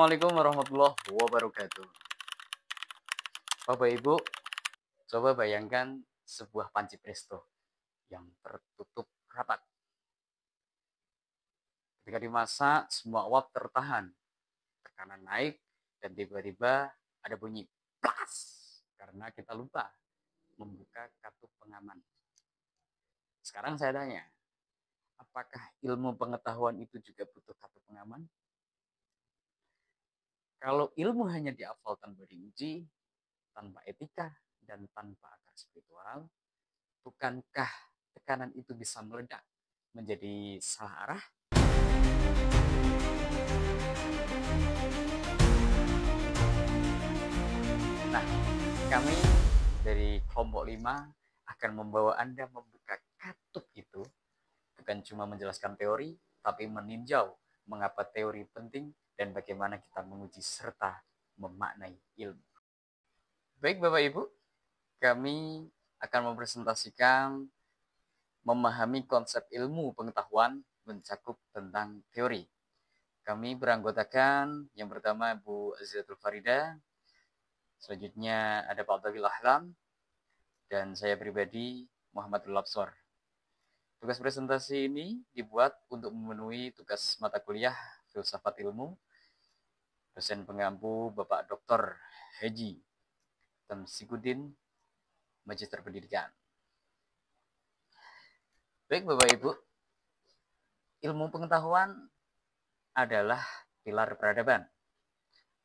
Assalamualaikum warahmatullahi wabarakatuh. Bapak Ibu, coba bayangkan sebuah panci presto yang tertutup rapat. Ketika dimasak, semua uap tertahan, tekanan naik, dan tiba-tiba ada bunyi plas karena kita lupa membuka katup pengaman. Sekarang saya tanya, apakah ilmu pengetahuan itu juga butuh katup pengaman? Kalau ilmu hanya dihafal tanpa diuji, tanpa etika, dan tanpa akar spiritual, bukankah tekanan itu bisa meledak menjadi salah arah? Nah, kami dari kelompok 5 akan membawa Anda membuka katup itu, bukan cuma menjelaskan teori, tapi meninjau mengapa teori penting dan bagaimana kita menguji serta memaknai ilmu. Baik Bapak Ibu, kami akan mempresentasikan memahami konsep ilmu pengetahuan mencakup tentang teori. Kami beranggotakan yang pertama Bu Azizatul Farida, selanjutnya ada Pak Abdul Ahlam, dan saya pribadi Muhammadul Labsor. Tugas presentasi ini dibuat untuk memenuhi tugas mata kuliah Filsafat Ilmu, dosen pengampu Bapak Dr. Haji Tamsikuddin, Magister Pendidikan. Baik Bapak Ibu, ilmu pengetahuan adalah pilar peradaban,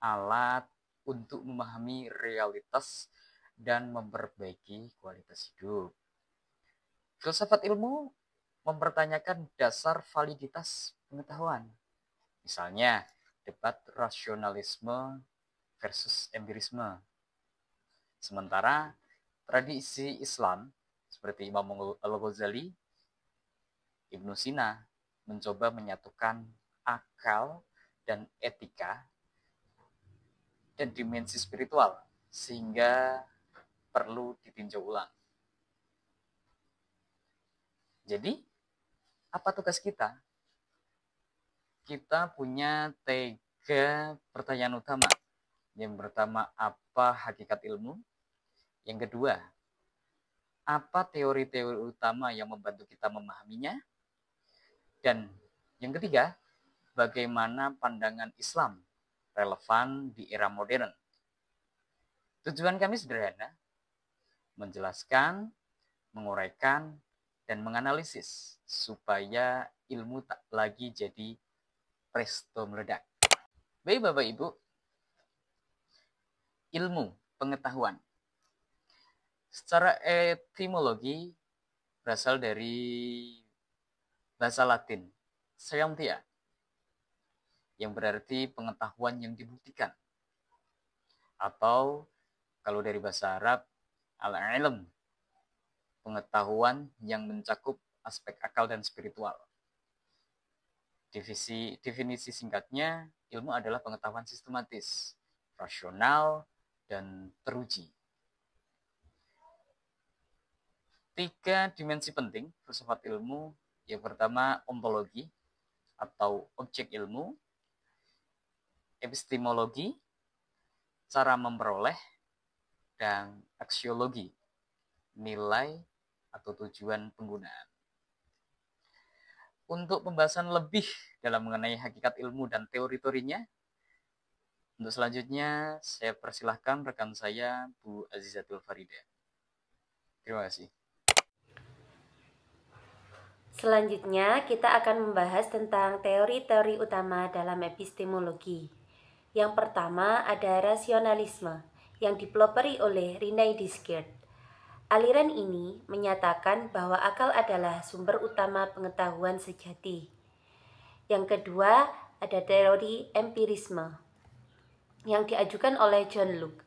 alat untuk memahami realitas dan memperbaiki kualitas hidup. Filsafat ilmu mempertanyakan dasar validitas pengetahuan. Misalnya, debat rasionalisme versus empirisme. Sementara tradisi Islam seperti Imam Al-Ghazali, Ibnu Sina mencoba menyatukan akal dan etika dan dimensi spiritual sehingga perlu ditinjau ulang. Jadi, apa tugas kita? Kita punya 3 pertanyaan utama. Yang pertama, apa hakikat ilmu? Yang kedua, apa teori-teori utama yang membantu kita memahaminya? Dan yang ketiga, bagaimana pandangan Islam relevan di era modern? Tujuan kami sederhana, menjelaskan, menguraikan, dan menganalisis supaya ilmu tak lagi jadi presto meledak. Baik Bapak Ibu, ilmu pengetahuan secara etimologi berasal dari bahasa Latin scientia, yang berarti pengetahuan yang dibuktikan, atau kalau dari bahasa Arab al-ilm, pengetahuan yang mencakup aspek akal dan spiritual. Definisi singkatnya, ilmu adalah pengetahuan sistematis, rasional, dan teruji. 3 dimensi penting filsafat ilmu. Yang pertama, ontologi atau objek ilmu, epistemologi, cara memperoleh, dan aksiologi, nilai atau tujuan penggunaan. Untuk pembahasan lebih dalam mengenai hakikat ilmu dan teori-teorinya, untuk selanjutnya saya persilahkan rekan saya Bu Azizatul Farida. Terima kasih. Selanjutnya, kita akan membahas tentang teori-teori utama dalam epistemologi. Yang pertama ada rasionalisme, yang dipelopori oleh René Descartes. Aliran ini menyatakan bahwa akal adalah sumber utama pengetahuan sejati. Yang kedua ada teori empirisme, yang diajukan oleh John Locke.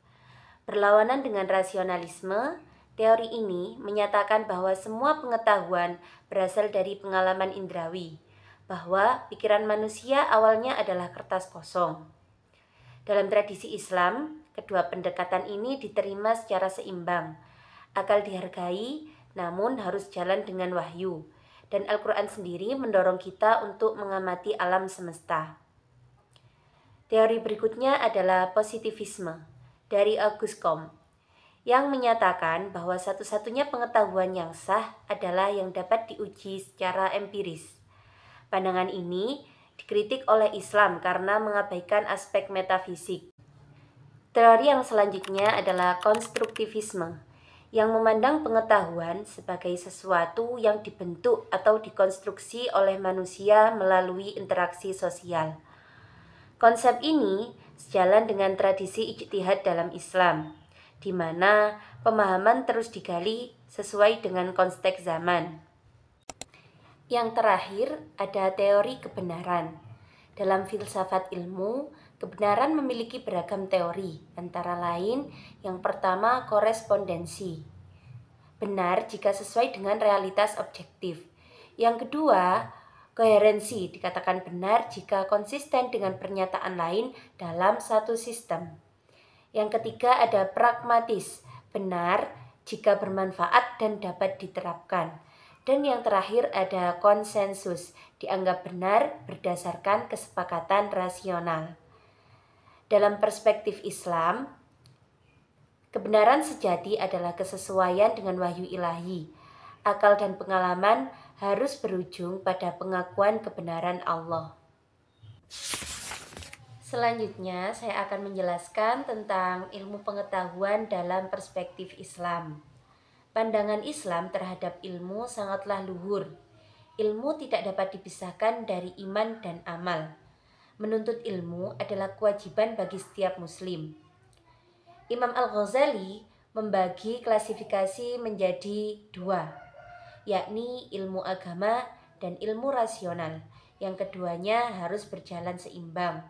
Berlawanan dengan rasionalisme, teori ini menyatakan bahwa semua pengetahuan berasal dari pengalaman indrawi, bahwa pikiran manusia awalnya adalah kertas kosong. Dalam tradisi Islam, kedua pendekatan ini diterima secara seimbang. Akal dihargai, namun harus jalan dengan wahyu, dan Al-Quran sendiri mendorong kita untuk mengamati alam semesta. Teori berikutnya adalah positivisme dari Auguste Comte, yang menyatakan bahwa satu-satunya pengetahuan yang sah adalah yang dapat diuji secara empiris. Pandangan ini dikritik oleh Islam karena mengabaikan aspek metafisik. Teori yang selanjutnya adalah konstruktivisme, yang memandang pengetahuan sebagai sesuatu yang dibentuk atau dikonstruksi oleh manusia melalui interaksi sosial. Konsep ini sejalan dengan tradisi ijtihad dalam Islam, di mana pemahaman terus digali sesuai dengan konteks zaman. Yang terakhir ada teori kebenaran. Dalam filsafat ilmu, kebenaran memiliki beragam teori, antara lain yang pertama korespondensi. Benar jika sesuai dengan realitas objektif. Yang kedua, koherensi dikatakan benar jika konsisten dengan pernyataan lain dalam satu sistem. Yang ketiga ada pragmatis, benar jika bermanfaat dan dapat diterapkan. Dan yang terakhir ada konsensus, dianggap benar berdasarkan kesepakatan rasional. Dalam perspektif Islam, kebenaran sejati adalah kesesuaian dengan wahyu ilahi. Akal dan pengalaman harus berujung pada pengakuan kebenaran Allah. Selanjutnya, saya akan menjelaskan tentang ilmu pengetahuan dalam perspektif Islam. Pandangan Islam terhadap ilmu sangatlah luhur. Ilmu tidak dapat dipisahkan dari iman dan amal. Menuntut ilmu adalah kewajiban bagi setiap muslim. Imam Al-Ghazali membagi klasifikasi menjadi dua, yakni ilmu agama dan ilmu rasional. Yang keduanya harus berjalan seimbang.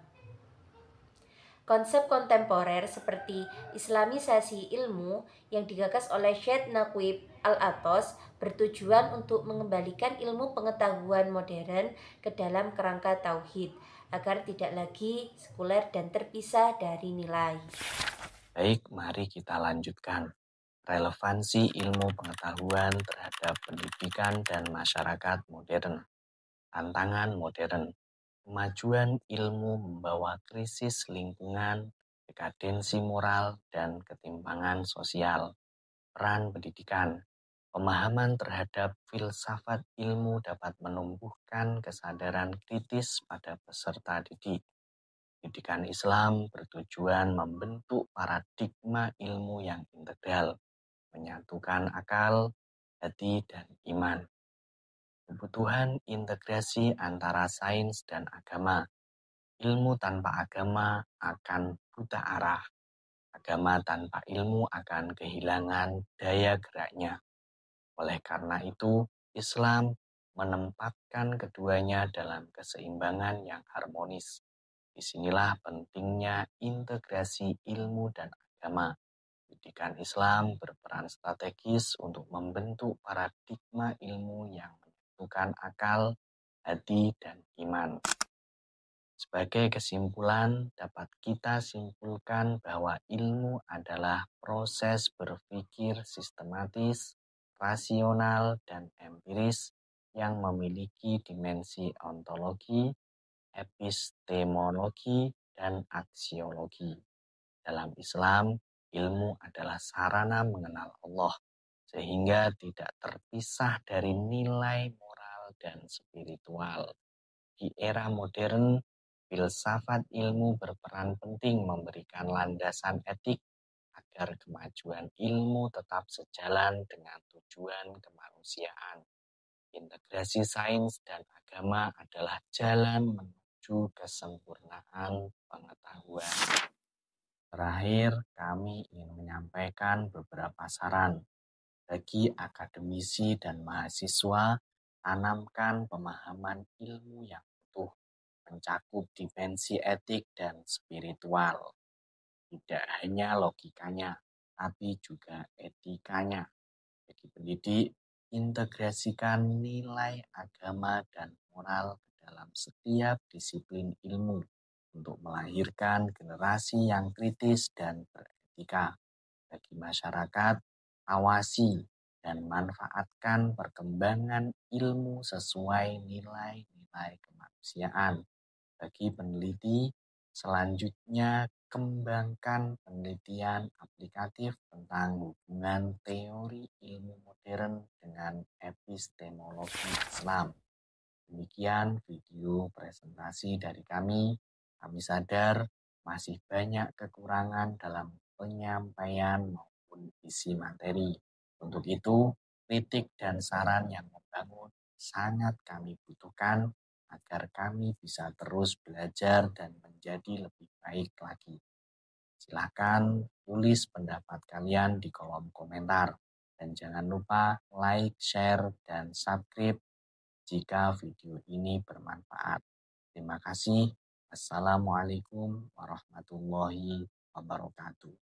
Konsep kontemporer seperti Islamisasi ilmu yang digagas oleh Syed Naqib Al-Athos bertujuan untuk mengembalikan ilmu pengetahuan modern ke dalam kerangka tauhid agar tidak lagi sekuler dan terpisah dari nilai. Baik, mari kita lanjutkan. Relevansi ilmu pengetahuan terhadap pendidikan dan masyarakat modern. Tantangan modern. Kemajuan ilmu membawa krisis lingkungan, dekadensi moral, dan ketimpangan sosial. Peran pendidikan. Pemahaman terhadap filsafat ilmu dapat menumbuhkan kesadaran kritis pada peserta didik. Pendidikan Islam bertujuan membentuk paradigma ilmu yang integral, menyatukan akal, hati, dan iman. Kebutuhan integrasi antara sains dan agama. Ilmu tanpa agama akan buta arah. Agama tanpa ilmu akan kehilangan daya geraknya. Oleh karena itu, Islam menempatkan keduanya dalam keseimbangan yang harmonis. Disinilah pentingnya integrasi ilmu dan agama. Pendidikan Islam berperan strategis untuk membentuk paradigma ilmu yang menyatukan akal, hati, dan iman. Sebagai kesimpulan, dapat kita simpulkan bahwa ilmu adalah proses berpikir sistematis, rasional, dan empiris yang memiliki dimensi ontologi, epistemologi, dan aksiologi. Dalam Islam, ilmu adalah sarana mengenal Allah, sehingga tidak terpisah dari nilai moral dan spiritual. Di era modern, filsafat ilmu berperan penting memberikan landasan etik agar kemajuan ilmu tetap sejalan dengan tujuan kemanusiaan. Integrasi sains dan agama adalah jalan menuju kesempurnaan pengetahuan. Terakhir, kami ingin menyampaikan beberapa saran bagi akademisi dan mahasiswa. Tanamkan pemahaman ilmu yang utuh, mencakup dimensi etik dan spiritual. Tidak hanya logikanya, tapi juga etikanya. Bagi pendidik, integrasikan nilai agama dan moral ke dalam setiap disiplin ilmu untuk melahirkan generasi yang kritis dan beretika. Bagi masyarakat, awasi dan manfaatkan perkembangan ilmu sesuai nilai-nilai kemanusiaan. Bagi peneliti, Selanjutnya, kembangkan penelitian aplikatif tentang hubungan teori ilmu modern dengan epistemologi Islam. Demikian video presentasi dari kami. Kami sadar masih banyak kekurangan dalam penyampaian maupun isi materi. Untuk itu, kritik dan saran yang membangun sangat kami butuhkan agar kami bisa terus belajar dan menjadi lebih baik lagi. Silahkan tulis pendapat kalian di kolom komentar. Dan jangan lupa like, share, dan subscribe jika video ini bermanfaat. Terima kasih. Assalamualaikum warahmatullahi wabarakatuh.